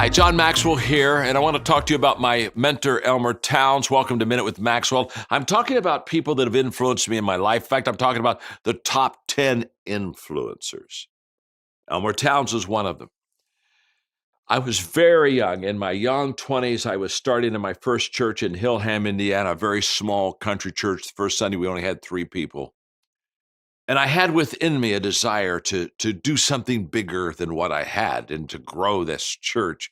Hi, John Maxwell here, and I want to talk to you about my mentor, Elmer Towns. Welcome to Minute with Maxwell. I'm talking about people that have influenced me in my life. In fact, I'm talking about the top 10 influencers. Elmer Towns is one of them. I was very young. In my young 20s, I was starting in my first church in Hillham, Indiana, a very small country church. The first Sunday, we only had 3 people. And I had within me a desire to do something bigger than what I had and to grow this church.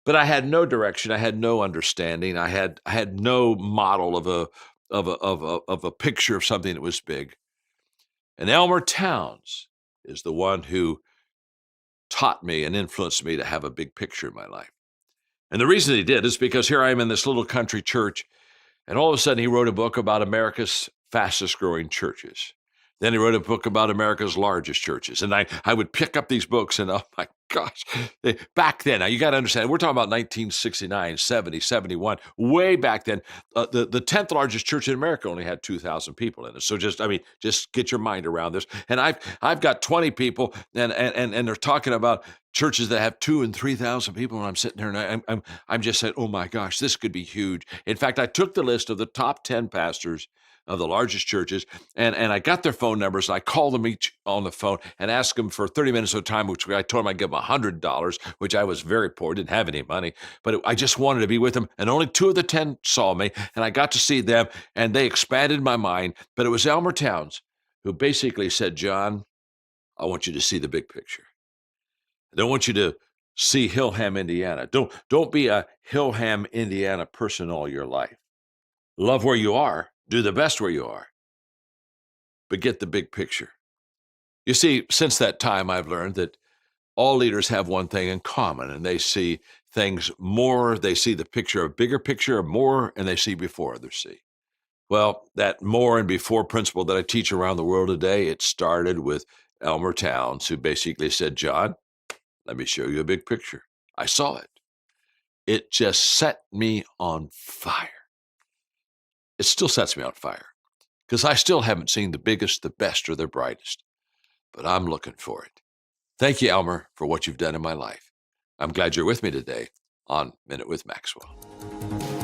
But I had no direction. I had no understanding. I had no model of a picture of something that was big. And Elmer Towns is the one who taught me and influenced me to have a big picture in my life. And the reason he did is because here I am in this little country church, and all of a sudden he wrote a book about America's fastest growing churches. Then he wrote a book about America's largest churches. And I would pick up these books and, oh my gosh, back then, now you got to understand, we're talking about 1969, 70, 71, way back then. The 10th largest church in America only had 2,000 people in it. So just get your mind around this. And I've got 20 people and they're talking about churches that have 2,000 and 3,000 people. And I'm sitting there and I'm just saying, oh my gosh, this could be huge. In fact, I took the list of the top 10 pastors of the largest churches, and I got their phone numbers, and I called them each on the phone and asked them for 30 minutes of time, which I told them I'd give them $100, which I was very poor, didn't have any money, but I just wanted to be with them, and only 2 of the 10 saw me, and I got to see them, and they expanded my mind, but it was Elmer Towns who basically said, John, I want you to see the big picture. I don't want you to see Hillham, Indiana. Don't be a Hillham, Indiana person all your life. Love where you are. Do the best where you are, but get the big picture. You see, since that time, I've learned that all leaders have one thing in common, and they see things more, they see the picture, a bigger picture, more, and they see before others see. Well, that more and before principle that I teach around the world today, it started with Elmer Towns, who basically said, John, let me show you a big picture. I saw it. It just set me on fire. It still sets me on fire because I still haven't seen the biggest, the best, or the brightest, but I'm looking for it. Thank you, Elmer, for what you've done in my life. I'm glad you're with me today on Minute with Maxwell.